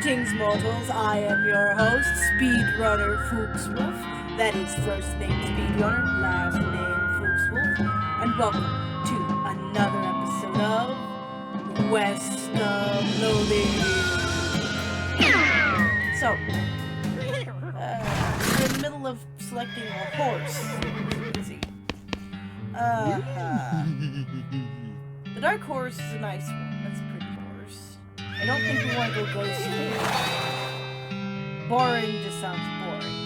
Greetings, mortals. I am your host, SpeedRunner Fuchs-Wulf. That is first name SpeedRunner, last name Fuchs-Wulf. And welcome to another episode of West of Loathing. So, we're in the middle of selecting a horse. Let's see. The dark horse is a nice one. That's a pretty horse. I don't think we want to go ghost. Boring just sounds boring.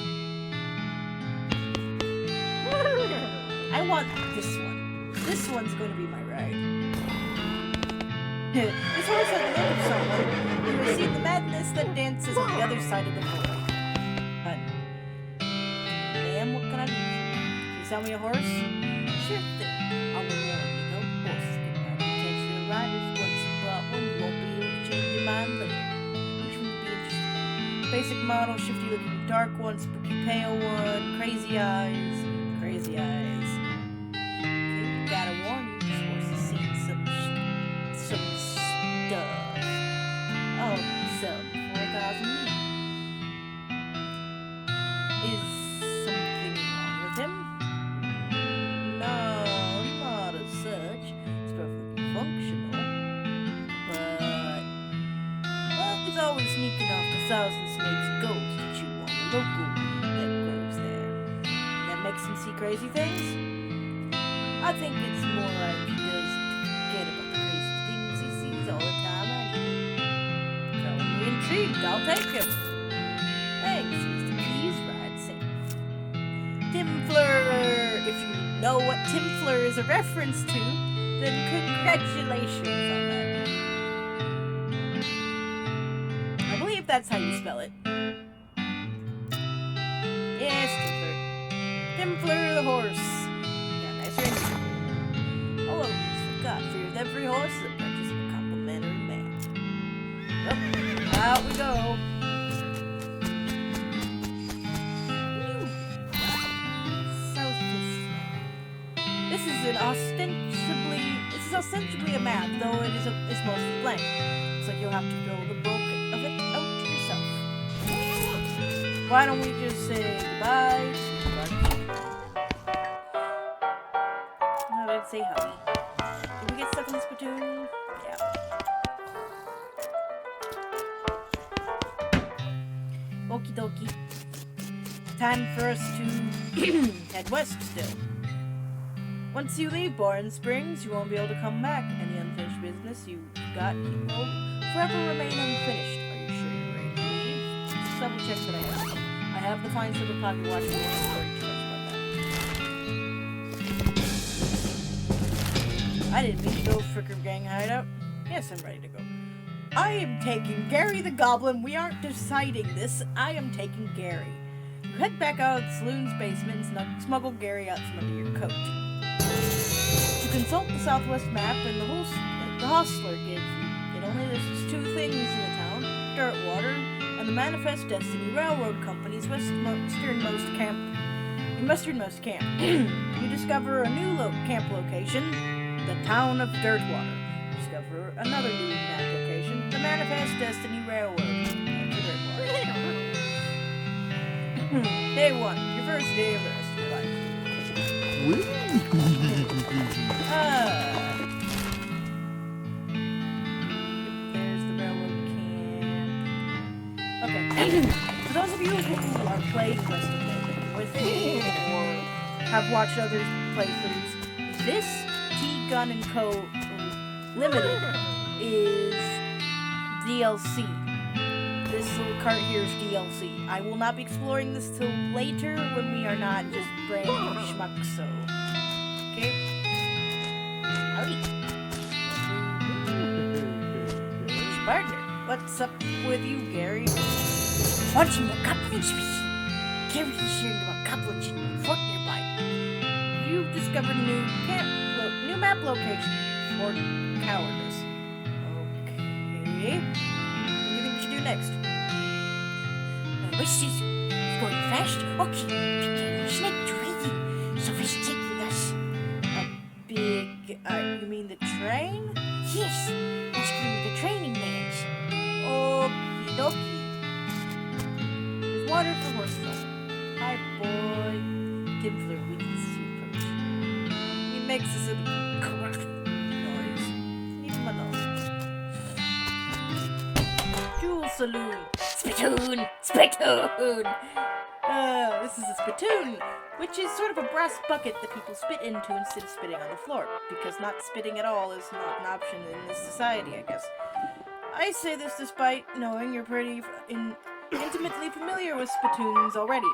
I want this one. This one's going to be my ride. This horse has the look of someone who has seen the madness that dances on the other side of the void. But, ma'am, what can I do? Can you sell me a horse? Sure thing. I'll warn you, though. Horses can ride intentional riders once you bought one. You won't be able to change your mind later. Which one would be interesting? Basic model, shifty looking dark one, spooky pale one, crazy eyes. Crazy eyes. Okay, gotta warn you, this horse has seen some stuff. Oh, some 4,000 meters. Is something wrong with him? No, not as such. It's perfectly functional. But, well, he's always sneaking off the thousand snakes ghost to chew on the local weed that grows there. That makes him see crazy things? I think it's more like he does forget about the crazy things he sees all the time anyway. Currently intrigued, I'll take him. Thanks, Mr. Please ride safe. Timfler! If you know what Timfler is a reference to, then congratulations on that. I believe that's how you spell it. Yes, Timfler. Timfler the horse. Yeah, nice ring. Although, I forgot, fear with every horse is a purchase of a complimentary man. Well, out we go. This is ostensibly a map, though it's mostly blank. Looks like you'll have to fill the bulk of it out yourself. Why don't we just say goodbye? No, I'd say howdy. Did we get stuck in this platoon? Yeah. Okie dokie. Time for us to head west still. Once you leave Barn Springs, you won't be able to come back. Any unfinished business you've got will forever remain unfinished. Are you sure you're ready to leave? Just double check that I have the fine silver pocket watch. Don't worry too much about that. I didn't mean to go Fricker Gang hideout. Yes, I'm ready to go. I am taking Gary the Goblin. We aren't deciding this. I am taking Gary. You head back out of the saloon's basement and smuggle Gary out from under your coat. To consult the southwest map and the hostler gives you, it only lists two things in the town: Dirtwater and the Manifest Destiny Railroad Company's westernmost camp. You discover a new camp location, the town of Dirtwater. You discover another new map location, the Manifest Destiny Railroad Company. Day 1, your first day of the rest of your life. There's the railroad camp. Okay. For those of you who are playing West of Loathing with me or have watched others playthroughs, this T-Gun & Co. Limited is DLC. This little cart here is DLC. I will not be exploring this till later when we are not just brand new schmucks, so... Okay? Howdy. Partner, what's up with you, Gary? Watching the couple species. Gary is sharing about couplage in a fort nearby. You've discovered a new map location for Cowardice. Okay. What do you think we should do next? Which is going fast? Okay, the snake dragging. So he's taking us. A big, you mean the train? Yes, let's give him the training mans. Okie dokie. water for horses. Hi, boy. Timpler weakens to approach. He makes a sort of noise. Leave him alone. Jewel Saloon. Spittoon! Spittoon! This is a spittoon, which is sort of a brass bucket that people spit into instead of spitting on the floor, because not spitting at all is not an option in this society, I guess. I say this despite knowing you're pretty intimately familiar with spittoons already.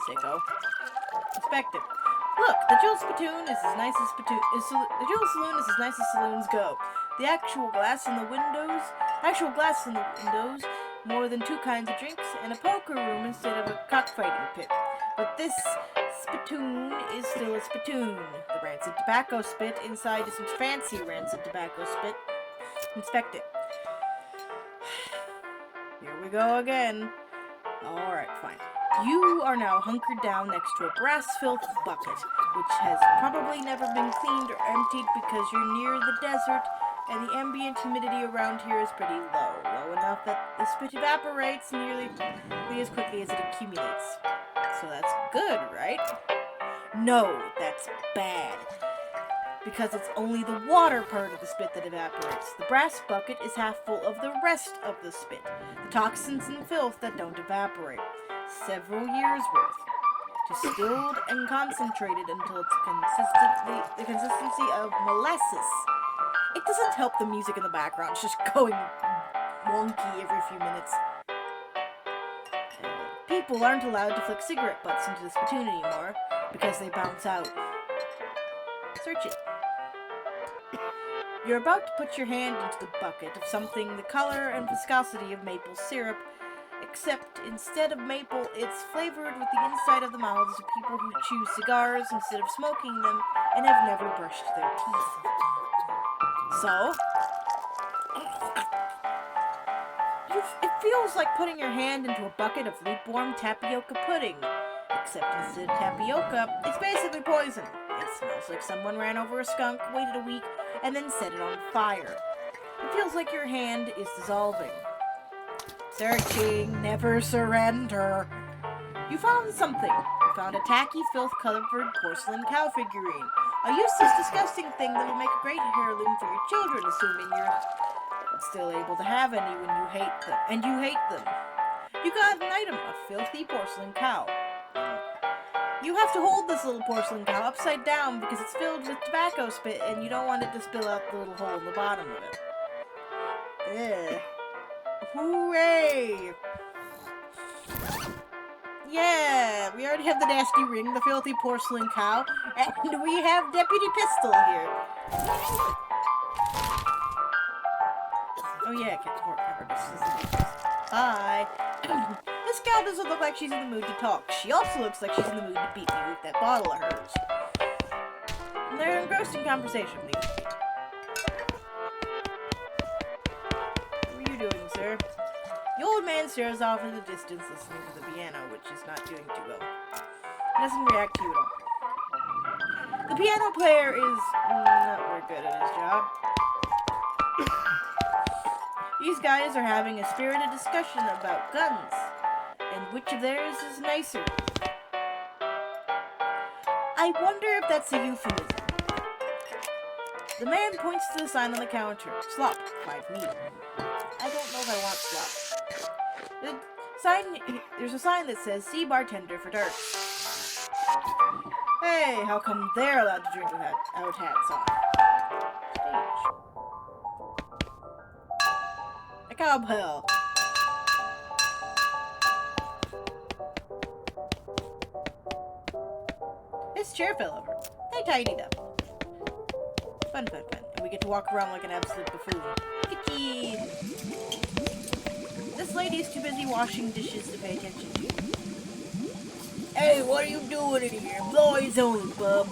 Sicko. Respect it. Look, the Jewel Spittoon is as nice as the Jewel Saloon is as nice as saloons go. The actual glass in the windows, more than 2 kinds of drinks, and a poker room instead of a cockfighting pit. But this spittoon is still a spittoon. The rancid tobacco spit inside is some fancy rancid tobacco spit. Inspect it. Here we go again. Alright, fine. You are now hunkered down next to a brass filth bucket, which has probably never been cleaned or emptied because you're near the desert, and the ambient humidity around here is pretty low. Low enough that the spit evaporates nearly as quickly as it accumulates. So that's good, right? No, that's bad. Because it's only the water part of the spit that evaporates. The brass bucket is half full of the rest of the spit, the toxins and filth that don't evaporate. Several years worth. Distilled and concentrated until it's the consistency of molasses. It doesn't help the music in the background, it's just going wonky every few minutes. People aren't allowed to flick cigarette butts into the spittoon anymore because they bounce out. Search it. You're about to put your hand into the bucket of something the color and viscosity of maple syrup, except instead of maple, it's flavored with the inside of the mouths of people who chew cigars instead of smoking them and have never brushed their teeth. So, it feels like putting your hand into a bucket of lukewarm tapioca pudding, except instead of tapioca, it's basically poison. It smells like someone ran over a skunk, waited a week, and then set it on fire. It feels like your hand is dissolving. Searching, never surrender. You found something. You found a tacky, filth-covered porcelain cow figurine. A useless, disgusting thing that will make a great heirloom for your children, assuming you're still able to have any when you hate them. And you hate them. You got an item, a filthy porcelain cow. You have to hold this little porcelain cow upside down because it's filled with tobacco spit and you don't want it to spill out the little hole in the bottom of it. Ugh. Hooray! Yeah, we already have the nasty ring, the filthy porcelain cow, and we have Deputy Pistol here. Oh yeah, Cowardice. Hi. This gal doesn't look like she's in the mood to talk. She also looks like she's in the mood to beat me with that bottle of hers. And they're engrossed in conversation, please. What are you doing, sir? The old man stares off in the distance, listening to the piano, which is not doing too well. He doesn't react to you at all. The piano player is not very good at his job. These guys are having a spirited discussion about guns, and which of theirs is nicer. I wonder if that's a euphemism. The man points to the sign on the counter. Slop, 5 meat. I don't know if I want slop. There's a sign that says, see bartender for dark. Hey, how come they're allowed to drink without hats on? Stage. A cowbell. This chair fell over. They tidied up. Fun. And we get to walk around like an absolute buffoon. Kitty! This lady's too busy washing dishes to pay attention to you. Hey, what are you doing in here? Employees only, bub.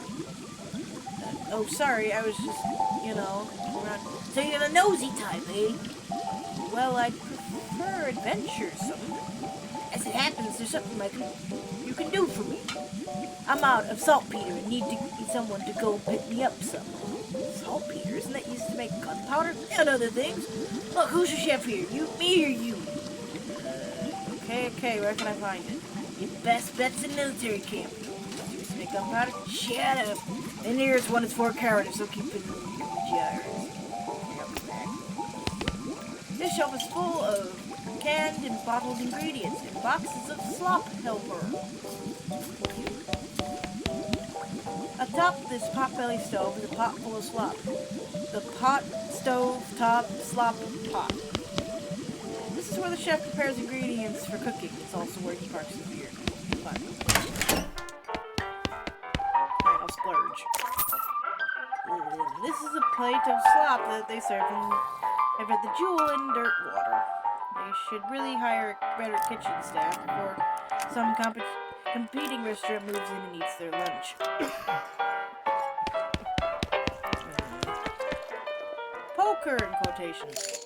Oh, sorry, I was just, around. So you're the nosy type, eh? Well, I'd prefer adventuresome. As it happens, there's something you can do for me. I'm out of saltpeter and need someone to go pick me up some. Saltpeter? Isn't that used to make gunpowder and other things? Look, who's your chef here? Me or you? Okay, where can I find it? Your best bet's in military camp. You snake gunpowder? Shut up. And here's one is for cowardice, so keep it in your jars. This shelf is full of canned and bottled ingredients and boxes of slop helper. Atop this potbelly stove is a pot full of slop. The pot, stove, top, slop, pot. This is where the chef prepares ingredients for cooking. It's also where he parks the beer. Fun. Alright, I'll splurge. This is a plate of slop that they serve at the Jewel in dirt water. They should really hire a better kitchen staff before some competing restaurant moves in and eats their lunch. Poker in quotations.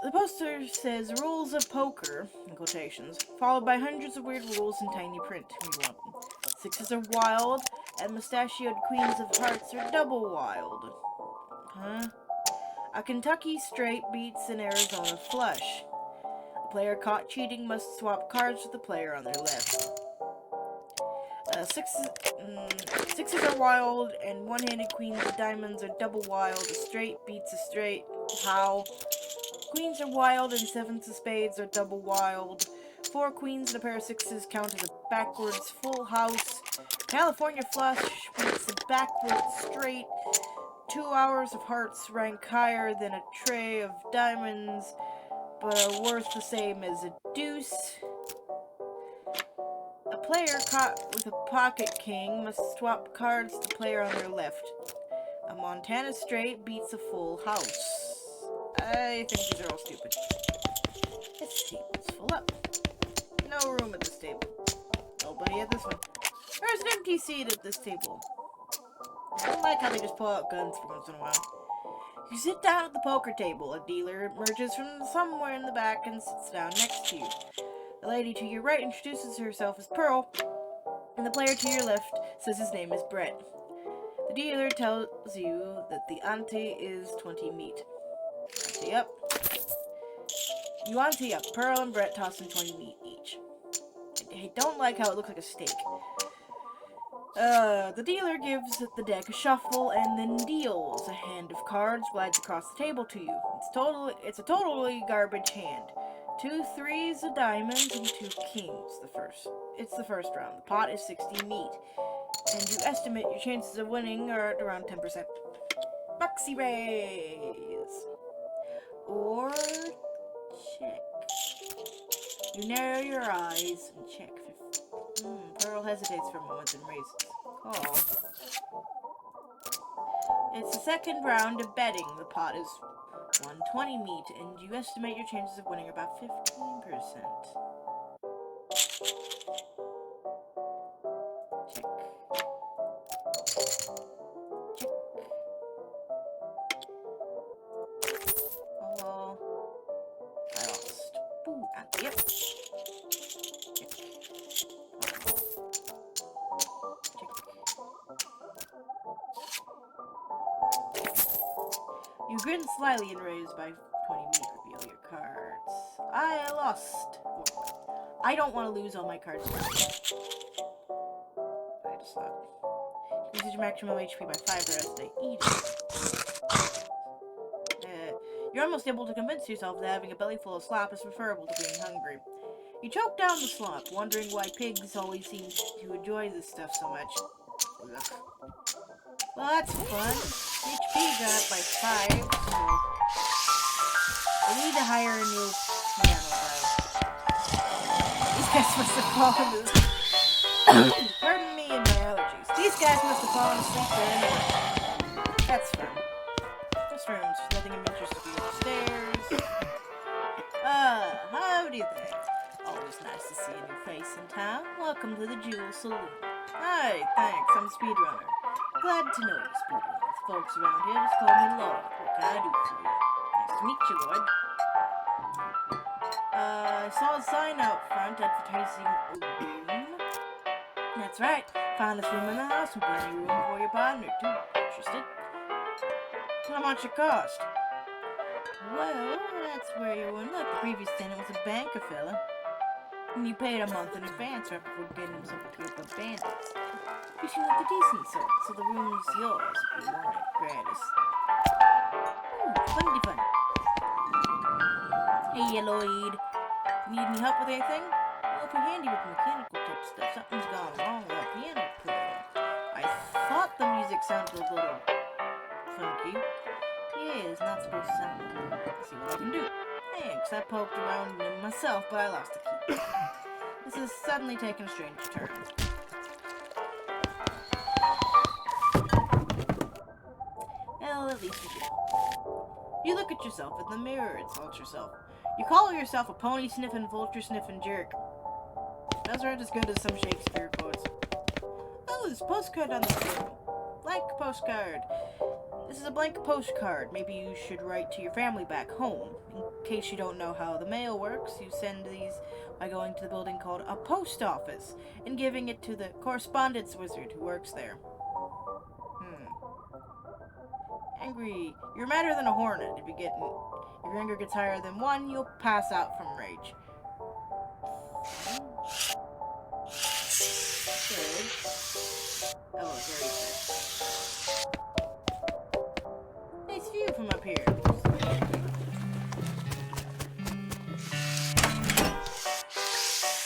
The poster says rules of poker, in quotations, followed by hundreds of weird rules in tiny print. We want them. Sixes are wild, and mustachioed queens of hearts are double wild. Huh? A Kentucky straight beats an Arizona flush. A player caught cheating must swap cards with the player on their left. Sixes are wild, and one-handed queens of diamonds are double wild. A straight beats a straight. How? Queens are wild, and sevens of spades are double wild. 4 queens and a pair of sixes count as a backwards full house. California flush beats a backwards straight. 2 hours of hearts rank higher than a tray of diamonds, but are worth the same as a deuce. A player caught with a pocket king must swap cards to the player on their left. A Montana straight beats a full house. I think these are all stupid. This table's full up. No room at this table. Nobody at this one. There's an empty seat at this table. I don't like how they just pull out guns for once in a while. You sit down at the poker table. A dealer emerges from somewhere in the back and sits down next to you. The lady to your right introduces herself as Pearl, and the player to your left says his name is Brett. The dealer tells you that the ante is 20 meat. Ante up. You ante up. Pearl and Brett toss in 20 meat each. I don't like how it looks like a steak. The dealer gives the deck a shuffle and then deals. A hand of cards glides across the table to you. It's a totally garbage hand. 2 threes, a diamond, and 2 kings. It's the first round. The pot is 60 meat, and you estimate your chances of winning are at around 10%. Bucksy raise or check. You narrow your eyes and check. Pearl hesitates for a moment and raises. Call. It's the second round of betting. The pot is 120 meat, and you estimate your chances of winning about 15%. Check. Check. Oh, I lost. Ooh, yep. Check. You grin slyly and raise by 20 meat. Reveal your cards. I lost. I don't want to lose all my cards. I just thought. Use your maximum HP by 5 the rest of the day. Eat it. You're almost able to convince yourself that having a belly full of slop is preferable to being hungry. You choke down the slop, wondering why pigs always seem to enjoy this stuff so much. Ugh. Well, that's fun. HP got up by 5, so I need to hire a new piano player. These guys must have fallen asleep. Pardon me and my allergies. These guys must have fallen asleep there anyway. That's fun. This room's nothing of interest to be upstairs. How do you think? Always nice to see a new face in town. Welcome to the Jewel Saloon. Hi, thanks. I'm SpeedRunner. Glad to know you, SpeedRunner. Folks around here just call me Lloyd. What can I do for you? Nice to meet you, Lloyd. I saw a sign out front advertising a room. That's right. Found this room in the house and plenty of room for your partner, too. Interested? How much it cost? Well, that's where you were. Look, the previous tenant was a banker fella. And you paid a month in advance right before getting himself a group of bandits. You seem like a decent sort, so the room's yours if you want it, gratis. Funny fun. Hey, Lloyd. Need any help with anything? Well, if you're handy with mechanical type stuff, something's gone wrong with that piano player. I thought the music sounded a little funky. Yeah, it's not supposed to sound like that. Let's see what I can do. Thanks, I poked around in myself, but I lost the key. This is suddenly taking a strange turn. Well, at least you did. You look at yourself in the mirror, insult yourself. You call yourself a pony-sniffing, vulture-sniffing jerk. Those aren't as good as some Shakespeare quotes. Oh, there's a postcard on the table. Blank postcard. This is a blank postcard. Maybe you should write to your family back home. In case you don't know how the mail works, you send these by going to the building called a post office and giving it to the correspondence wizard who works there. Angry. You're madder than a hornet. If your anger gets higher than 1, you'll pass out from rage. Good. Oh, very good. Nice view from up here.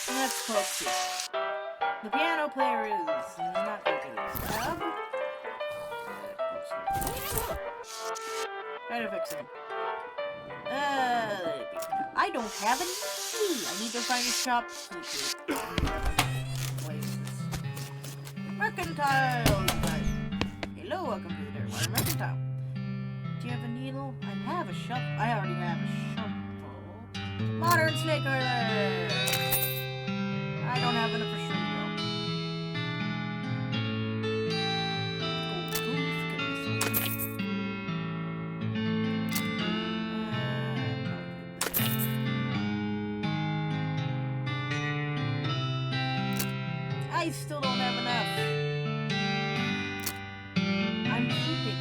And that's close to. The piano player is not doing his job. Try to fix him. I don't have any key. I need to find a shopkeeper. Mercantile, guys. Hello, welcome to the Dirtwater Mercantile. Do you have a needle? I have a shovel. I already have a shovel. Modern snake oiler. I don't have enough for shrimp I still don't have enough. I'm keeping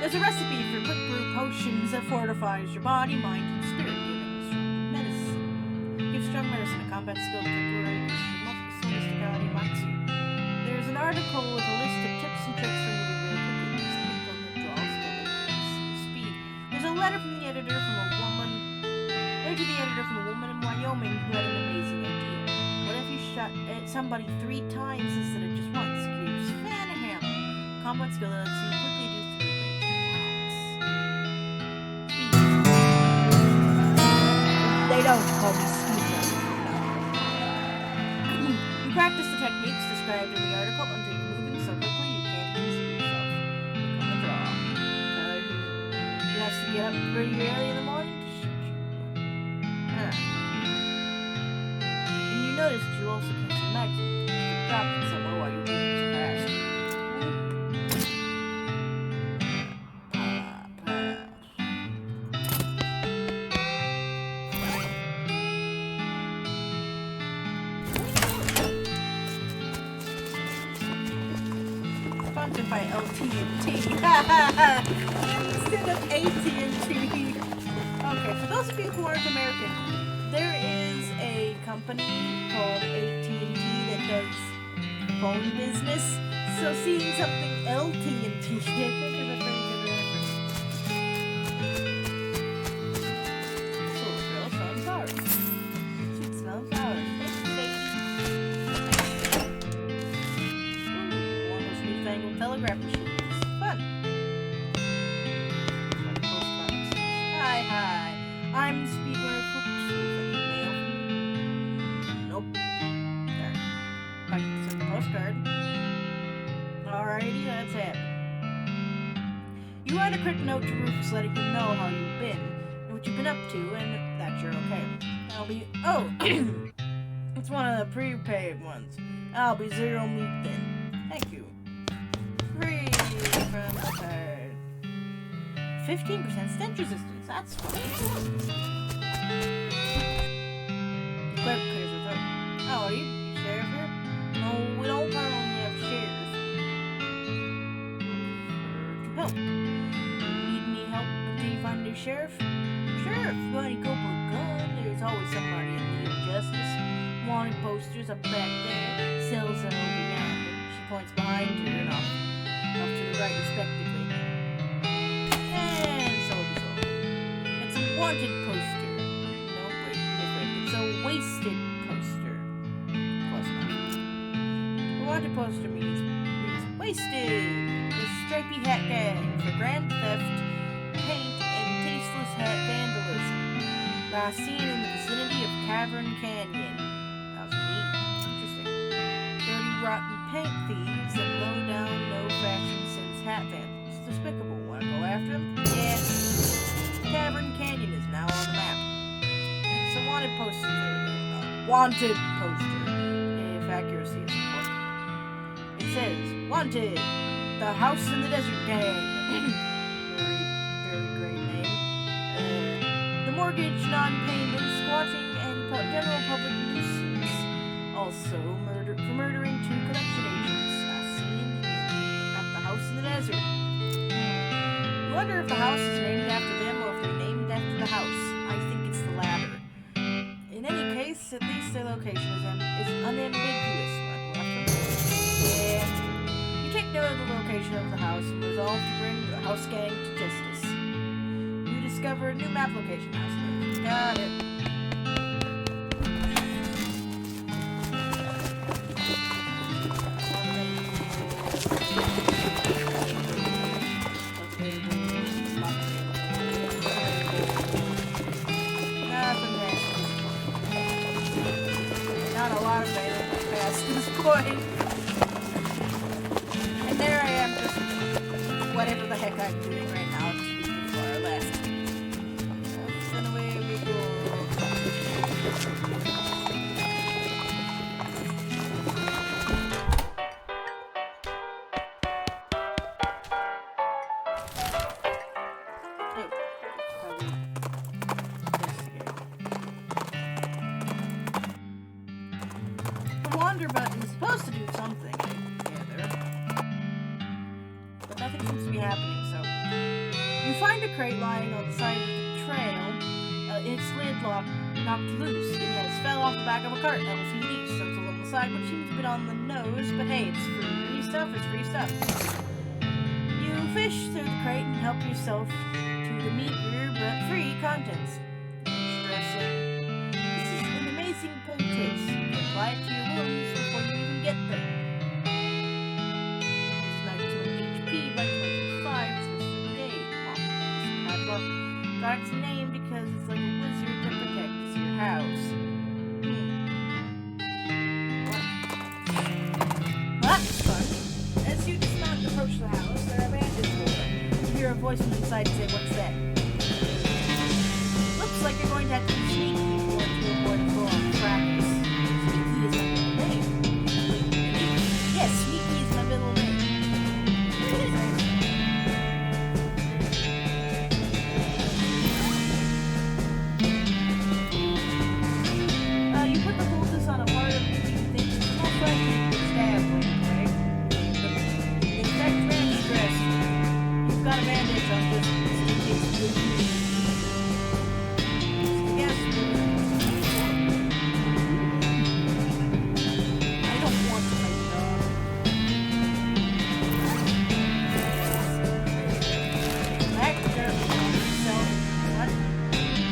There's a recipe for quick brew potions that fortifies your body, mind, and spirit, giving strong medicine. Give strong medicine a combat skill temporary multi-solisticality maxi. There's an article with a list of tips and tricks for moving real quickly. Just click on the draw skill and increase speed. There's a letter from the editor from a woman. Letter to the editor from a woman in Wyoming who had an amazing idea. What if you shot at somebody 3 times instead of just once? Cubes, fan, and hammer. Combat skill that lets you quickly do 3 ranged attacks. Speed. They don't call me speedrunner. No. You practice the techniques described in the article until you're moving so quickly you can't even see yourself. Click on the draw. He has to get up pretty early in the morning to shoot you. And you notice that you also can see magazines. You can drop them somewhere while you're moving so fast. Sponsored by LT&T. Instead of AT&T. Okay, for those of you who aren't American, there is a company called AT&T that does phone business. So seeing something LT&T, I think is a pretty good reference. So girls selling flowers. Sweet smelling flowers. Ooh, one of those newfangled telegraph machines. Fun. Hi. I'm SpeedRunner Fuchs-Wulf. Any mail from you? Nope. There. I can send the postcard. Alrighty, that's it. You write a quick note to Rufus letting him know how you've been and what you've been up to and that you're okay. I'll be... Oh! It's one of the prepaid ones. I'll be 0 meat then. Thank you. Free from the card. 15% stench resistance. That's fun. Clerk clears the throat. Oh, are you sheriff here? No, we don't currently have sheriff. Sheriff? Sure, if you want to go for a gun, there's always somebody in need of justice. Wanted posters up back there, cells are over yonder. She points behind her and off to the right respectively. And so it is all. It's a wanted poster. No, wait. It's a wasted poster. Close enough. A wanted poster means wasted. The stripy hat gang for grand theft, paint, and tasteless hat vandalism. Last seen in the vicinity of Cavern Canyon. That was neat. Interesting. Dirty, rotten paint thieves and low-down, no-fashion sense hat vandals. Despicable. Wanna go after them? Yeah. Cavern Canyon is now on the map. It's a wanted poster. Wanted poster. If accuracy is important. It says, wanted. The House in the Desert Gang. Very great name. The mortgage, non-payment, squatting, and general public nuisance. Also, for murdering 2 collection agents. As seen at the House in the Desert. You wonder if the house is named after them or if they're named after the house. I think it's the latter. In any case, at least their location is unambiguous. Yeah. Take note of the location of the house and resolve to bring the house gang to justice. You discover a new map location. House. Got it. Nothing there. Not a lot of data past this point. There I am, just whatever the heck I'm doing right now, just before I left. And away we go. The wander button is supposed to do something. Nothing seems to be happening, so you find a crate lying on the side of the trail. Its lid knocked loose. It has fell off the back of a cart. LCD stuff along the side, which seems a bit on the nose, but hey, it's free stuff. It's free stuff. You fish through the crate and help yourself to the meager but free contents. Interesting. This is an amazing poultice. You can apply it to your wounds before you even get them. By 25, it's listed in the date. Padlock got its name because it's like a wizard that protects your house. Well, that's fun. As you dismount and approach the house, there are bandits over. You hear a voice from inside say, "What's that?" Looks like you're going to have to be sneaky if you want to avoid a full-on practice. Sneaky is my middle name. Yes, sneaky is my middle name. You put the poultice on a part of you think it's most likely to stab right? The effect very stressed. You've got a bandage on this in case you Yes. I don't want to fight the dog. So, what?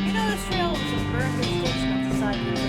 You know this trail is a burned vegetation on the side of the road.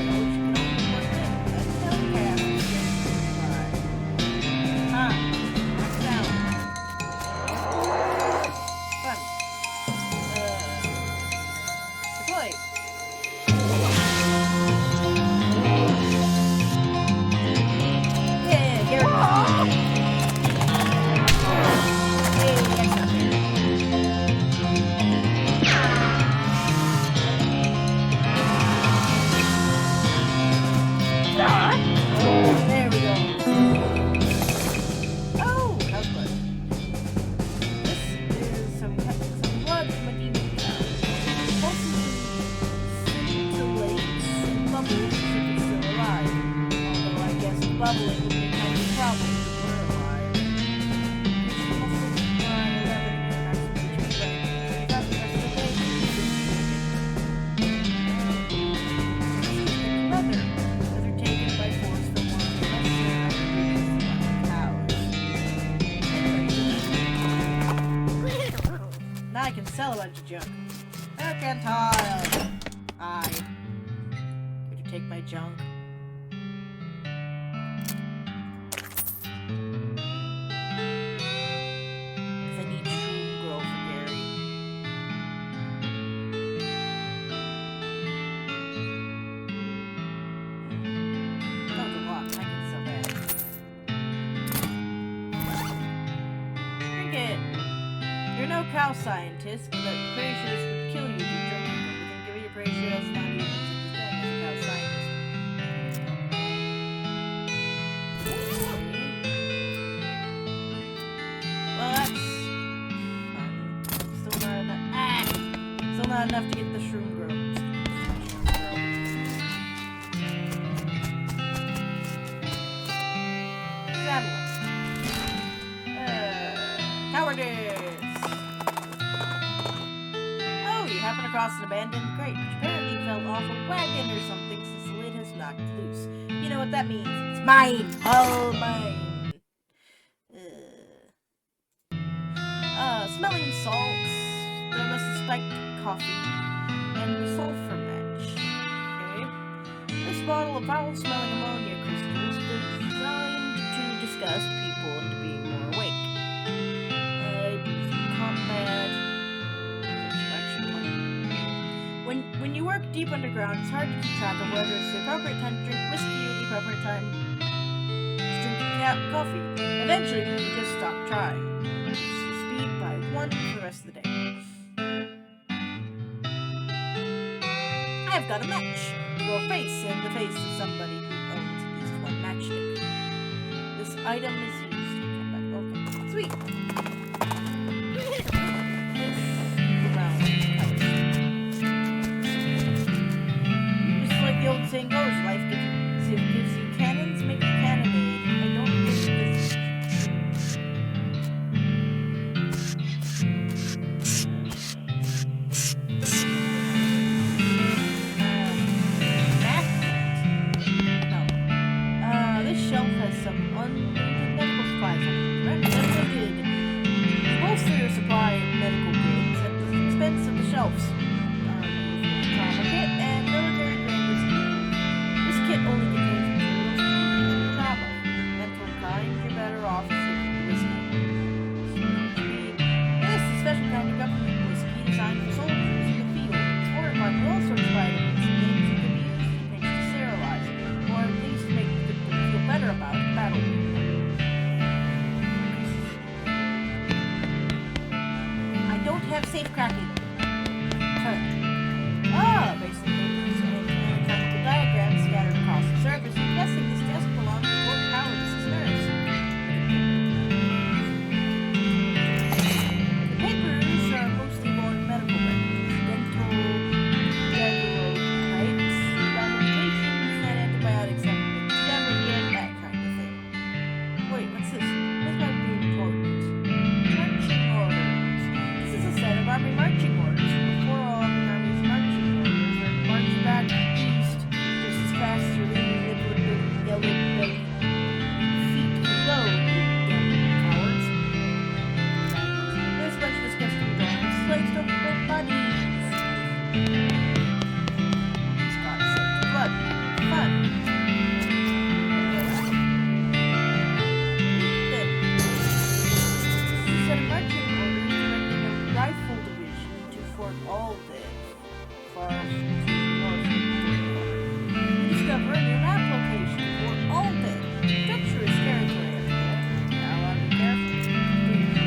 I can sell a bunch of junk. Mercantile! Could you take my junk? Because I need shroom grow for Gary. Oh, the lock. I can sell that. Drink it! You're no cow scientist, but the precious would kill you if you drink it. We can give you precious, not even as a cow scientist. Well, that's fun. Still not enough to get the shroom grow. Cowardice! Oh, you happened across an abandoned crate, which apparently fell off a wagon or something since the lid has knocked loose. You know what that means? It's mine! All mine! Smelling salts, thermosuspect coffee, and sulfur match. Okay. This bottle of foul-smelling ammonia crystals designed to disgust people into being more awake. Combat. When you work deep underground, it's hard to keep track of whether it's the appropriate time to drink whiskey or the appropriate time to drink coffee. Eventually, you just stop trying. Speed by 1 for the rest of the day. I've got a match. Your face and the face of somebody who owns at least one matchstick. This item is used to come back. Okay, sweet. Just like the old saying goes, life gives you cannons, make a cannonade. I don't think this. This shelf has some unlimited medical supplies on it. Unlimited. Bolster your supply of medical goods at the expense of the shelves. Trauma kit and military grade whiskey. This kit only contains materials for trauma. Mental kind, you're better off taking the whiskey. This is a special kind of government whiskey designed for soldiers in the field. It's fortified with all sorts of vitamins and things that can be used in pinch to sterilize, or at least make them feel better about the battle. I don't have safe cracking. Basically, there's anatomical diagrams scattered across the surface. I'm guessing this desk belongs to Lord Cowardice's nurse. The papers are mostly more medical records, dental, diagnostics, documentation that antibiotics haven't been discovered yet, that kind of thing. Wait, what's this? This might be important. Marching orders. This is a set of army marching orders from before all the army's marching orders were marched back east just as fast as your liquid yellow belly feet low, you damn cowards. There's a bunch of disgusting drawings sliced over dead bodies. Scott said blood. Fun. Set of marching orders directing a rifle division to Fort Alden, far to the north. You discover a new map location, Fort Alden. Treacherous territory up there. Now I'll be careful.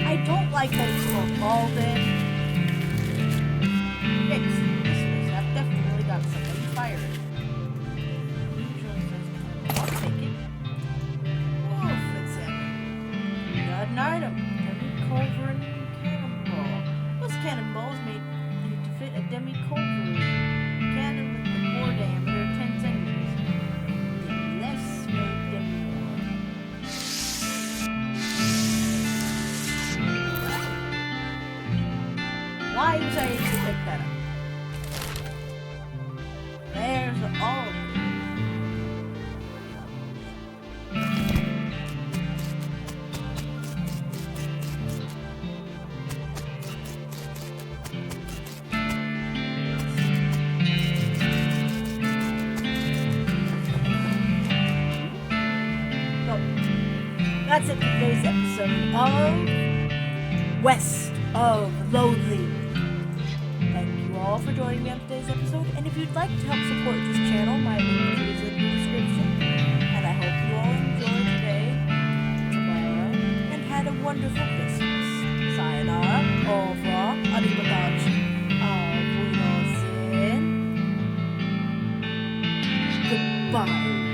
I don't like that it's Fort Alden. Fix. This mishap definitely got somebody fired. I'll take it. Wolf, that's it. You got an item. Demi-culverin cannonball. Those cannonballs made to fit a demi-culverin cannon with the bore diameter of 10 centimeters. Less made demi-ball. Why was I able to pick that up? There's all of it. episode of West of Loathing. Thank you all for joining me on today's episode, and if you'd like to help support this channel, my link is in the description. And I hope you all enjoy today, tomorrow, and had a wonderful Christmas. Sayonara, au revoir, arrivederci, auf Wiedersehen, goodbye.